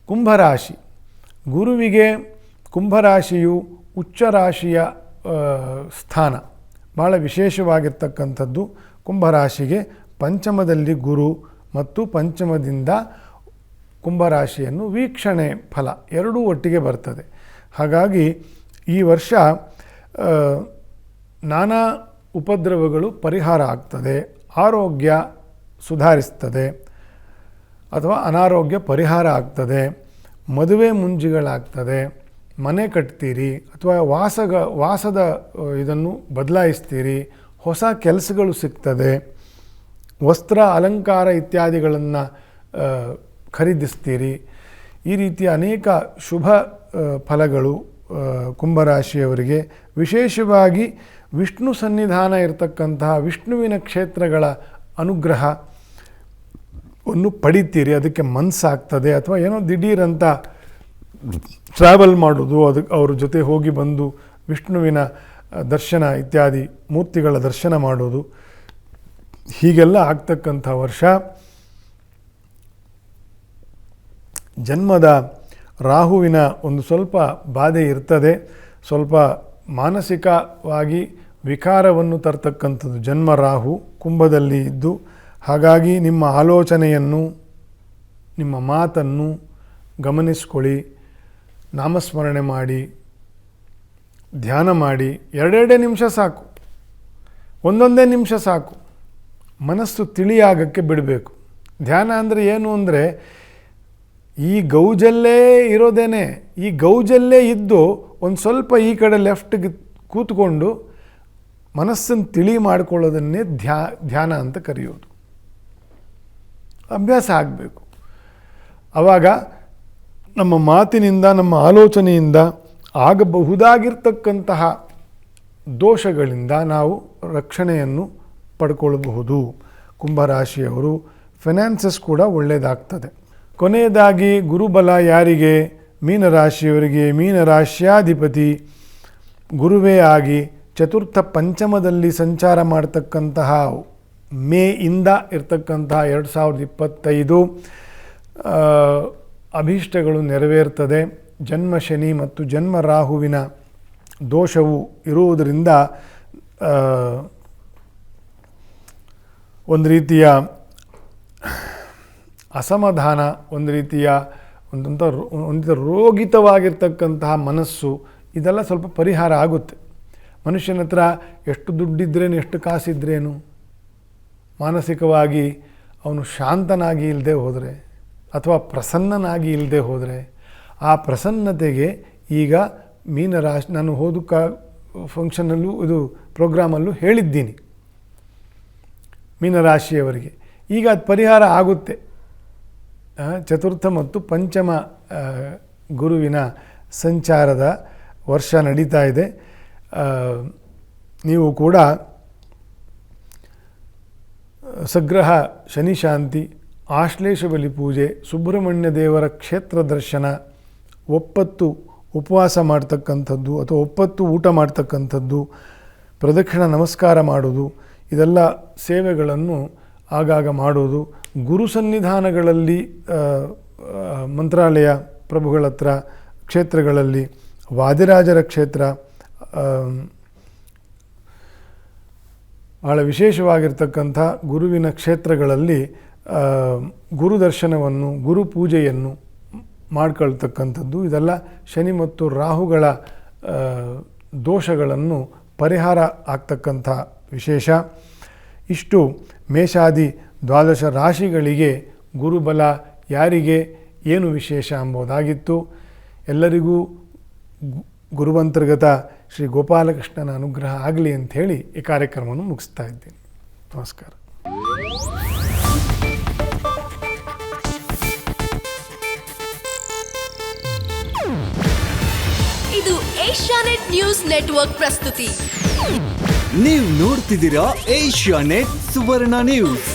ಕುಂಭರಾಶಿ. ಗುರುವಿಗೆ ಕುಂಭರಾಶಿಯು ಉಚ್ಚರಾಶಿಯ ಸ್ಥಾನ, ಭಾಳ ವಿಶೇಷವಾಗಿರ್ತಕ್ಕಂಥದ್ದು. ಕುಂಭರಾಶಿಗೆ ಪಂಚಮದಲ್ಲಿ ಗುರು ಮತ್ತು ಪಂಚಮದಿಂದ ಕುಂಭರಾಶಿಯನ್ನು ವೀಕ್ಷಣೆ ಫಲ ಎರಡೂ ಒಟ್ಟಿಗೆ ಬರ್ತದೆ. ಹಾಗಾಗಿ ಈ ವರ್ಷ ನಾನಾ ಉಪದ್ರವಗಳು ಪರಿಹಾರ ಆಗ್ತದೆ, ಆರೋಗ್ಯ ಸುಧಾರಿಸ್ತದೆ ಅಥವಾ ಅನಾರೋಗ್ಯ ಪರಿಹಾರ ಆಗ್ತದೆ, ಮದುವೆ ಮುಂಜಿಗಳಾಗ್ತದೆ, ಮನೆ ಕಟ್ತೀರಿ ಅಥವಾ ವಾಸದ ಇದನ್ನು ಬದಲಾಯಿಸ್ತೀರಿ, ಹೊಸ ಕೆಲಸಗಳು ಸಿಗ್ತದೆ, ವಸ್ತ್ರ ಅಲಂಕಾರ ಇತ್ಯಾದಿಗಳನ್ನು ಖರೀದಿಸ್ತೀರಿ. ಈ ರೀತಿಯ ಅನೇಕ ಶುಭ ಫಲಗಳು ಕುಂಭರಾಶಿಯವರಿಗೆ. ವಿಶೇಷವಾಗಿ ವಿಷ್ಣು ಸನ್ನಿಧಾನ ಇರತಕ್ಕಂತಹ ವಿಷ್ಣುವಿನ ಕ್ಷೇತ್ರಗಳ ಅನುಗ್ರಹವನ್ನು ಪಡಿತೀರಿ, ಅದಕ್ಕೆ ಮನಸ್ಸಾಗ್ತದೆ. ಅಥವಾ ಏನೋ ದಿಢೀರಂತ ಟ್ರಾವೆಲ್ ಮಾಡೋದು, ಅದಕ್ಕೆ ಅವ್ರ ಜೊತೆ ಹೋಗಿ ಬಂದು ವಿಷ್ಣುವಿನ ದರ್ಶನ ಇತ್ಯಾದಿ ಮೂರ್ತಿಗಳ ದರ್ಶನ ಮಾಡೋದು, ಹೀಗೆಲ್ಲ ಆಗ್ತಕ್ಕಂಥ ವರ್ಷ. ಜನ್ಮದ ರಾಹುವಿನ ಒಂದು ಸ್ವಲ್ಪ ಬಾಧೆ ಇರ್ತದೆ, ಸ್ವಲ್ಪ ಮಾನಸಿಕವಾಗಿ ವಿಕಾರವನ್ನು ತರ್ತಕ್ಕಂಥದ್ದು ಜನ್ಮ ರಾಹು ಕುಂಭದಲ್ಲಿ ಇದ್ದು. ಹಾಗಾಗಿ ನಿಮ್ಮ ಆಲೋಚನೆಯನ್ನು, ನಿಮ್ಮ ಮಾತನ್ನು ಗಮನಿಸ್ಕೊಳ್ಳಿ, ನಾಮಸ್ಮರಣೆ ಮಾಡಿ, ಧ್ಯಾನ ಮಾಡಿ. ಎರಡೆರಡೇ ನಿಮಿಷ ಸಾಕು, ಒಂದೊಂದೇ ನಿಮಿಷ ಸಾಕು. ಮನಸ್ಸು ತಿಳಿಯಾಗಕ್ಕೆ ಬಿಡಬೇಕು. ಧ್ಯಾನ ಅಂದರೆ ಏನು ಅಂದರೆ ಈ ಗೌಜಲ್ಲೇ ಇರೋದೇನೆ, ಈ ಗೌಜಲ್ಲೇ ಇದ್ದು ಒಂದು ಸ್ವಲ್ಪ ಈ ಕಡೆ ಲೆಫ್ಟ್ಗೆ ಕೂತ್ಕೊಂಡು ಮನಸ್ಸನ್ನು ತಿಳಿ ಮಾಡಿಕೊಳ್ಳೋದನ್ನೇ ಧ್ಯಾನ ಅಂತ ಕರೆಯೋದು. ಅಭ್ಯಾಸ ಆಗಬೇಕು. ಆವಾಗ ನಮ್ಮ ಮಾತಿನಿಂದ, ನಮ್ಮ ಆಲೋಚನೆಯಿಂದ ಆಗಬಹುದಾಗಿರ್ತಕ್ಕಂತಹ ದೋಷಗಳಿಂದ ನಾವು ರಕ್ಷಣೆಯನ್ನು ಪಡ್ಕೊಳ್ಳಬಹುದು. ಕುಂಭರಾಶಿಯವರು ಫೈನಾನ್ಸಸ್ ಕೂಡ ಒಳ್ಳೆಯದಾಗ್ತದೆ. ಕೊನೆಯದಾಗಿ ಗುರುಬಲ ಯಾರಿಗೆ? ಮೀನರಾಶಿಯವರಿಗೆ. ಮೀನರಾಶ್ಯಾಧಿಪತಿ ಗುರುವೇ ಆಗಿ ಚತುರ್ಥ ಪಂಚಮದಲ್ಲಿ ಸಂಚಾರ ಮಾಡ್ತಕ್ಕಂತಹ ಮೇ ಇಂದ ಇರ್ತಕ್ಕಂತಹ 2025 ಅಭೀಷ್ಟಗಳು ನೆರವೇರ್ತದೆ. ಜನ್ಮ ಶನಿ ಮತ್ತು ಜನ್ಮ ರಾಹುವಿನ ದೋಷವು ಇರುವುದರಿಂದ ಒಂದು ರೀತಿಯ ಅಸಮಾಧಾನ, ಒಂದು ರೀತಿಯ ಒಂದು ರೋಗಿತವಾಗಿರ್ತಕ್ಕಂತಹ ಮನಸ್ಸು, ಇದೆಲ್ಲ ಸ್ವಲ್ಪ ಪರಿಹಾರ ಆಗುತ್ತೆ. ಮನುಷ್ಯನ ಹತ್ರ ಎಷ್ಟು ದುಡ್ಡಿದ್ರೇನು, ಎಷ್ಟು ಕಾಸಿದ್ರೇನು, ಮಾನಸಿಕವಾಗಿ ಅವನು ಶಾಂತನಾಗಿ ಇಲ್ಲದೆ ಹೋದರೆ ಅಥವಾ ಪ್ರಸನ್ನನಾಗಿ ಇಲ್ಲದೆ ಹೋದರೆ, ಆ ಪ್ರಸನ್ನತೆಗೆ ಈಗ ಮೀನರಾಶಿ, ನಾನು ಫಂಕ್ಷನಲ್ಲೂ ಇದು ಪ್ರೋಗ್ರಾಮಲ್ಲೂ ಹೇಳಿದ್ದೀನಿ ಮೀನರಾಶಿಯವರಿಗೆ. ಈಗ ಅದು ಪರಿಹಾರ ಆಗುತ್ತೆ. ಚತುರ್ಥ ಮತ್ತು ಪಂಚಮ ಗುರುವಿನ ಸಂಚಾರದ ವರ್ಷ ನಡೀತಾ ಇದೆ. ನೀವು ಕೂಡ ಸಗ್ರಹ ಶನಿ ಶಾಂತಿ, ಆಶ್ಲೇಷ ಬಲಿ ಪೂಜೆ, ಸುಬ್ರಹ್ಮಣ್ಯ ದೇವರ ಕ್ಷೇತ್ರ ದರ್ಶನ, ಒಪ್ಪತ್ತು ಉಪವಾಸ ಮಾಡ್ತಕ್ಕಂಥದ್ದು ಅಥವಾ ಒಪ್ಪತ್ತು ಊಟ ಮಾಡ್ತಕ್ಕಂಥದ್ದು, ಪ್ರದಕ್ಷಿಣ ನಮಸ್ಕಾರ ಮಾಡೋದು, ಇದೆಲ್ಲ ಸೇವೆಗಳನ್ನು ಆಗಾಗ ಮಾಡೋದು. ಗುರು ಸನ್ನಿಧಾನಗಳಲ್ಲಿ, ಮಂತ್ರಾಲಯ ಪ್ರಭುಗಳ ಹತ್ರ, ಕ್ಷೇತ್ರಗಳಲ್ಲಿ, ವಾದಿರಾಜರ ಕ್ಷೇತ್ರ, ಬಹಳ ವಿಶೇಷವಾಗಿರ್ತಕ್ಕಂಥ ಗುರುವಿನ ಕ್ಷೇತ್ರಗಳಲ್ಲಿ ಗುರು ದರ್ಶನವನ್ನು, ಗುರು ಪೂಜೆಯನ್ನು ಮಾಡ್ಕೊಳ್ತಕ್ಕಂಥದ್ದು, ಇದೆಲ್ಲ ಶನಿ ಮತ್ತು ರಾಹುಗಳ ದೋಷಗಳನ್ನು ಪರಿಹಾರ ಆಗ್ತಕ್ಕಂಥ ವಿಶೇಷ. ಇಷ್ಟು ಮೇಷಾದಿ 12 ರಾಶಿಗಳಿಗೆ ಗುರುಬಲ ಯಾರಿಗೆ ಏನು ವಿಶೇಷ ಎಂಬುದಾಗಿತ್ತು. ಎಲ್ಲರಿಗೂ ಗುರುವಂತರ್ಗತ ಶ್ರೀ ಗೋಪಾಲಕೃಷ್ಣನ ಅನುಗ್ರಹ ಆಗಲಿ ಅಂಥೇಳಿ ಈ ಕಾರ್ಯಕ್ರಮವನ್ನು ಮುಗಿಸ್ತಾ ಇದ್ದೀನಿ. ನಮಸ್ಕಾರ. ಇದು ಏಷ್ಯಾನೆಟ್ ನ್ಯೂಸ್ ನೆಟ್ವರ್ಕ್ ಪ್ರಸ್ತುತಿ. ನೀವು ನೋಡ್ತಿದ್ದೀರಾ ಏಷ್ಯಾನೆಟ್ ಸುವರ್ಣ ನ್ಯೂಸ್.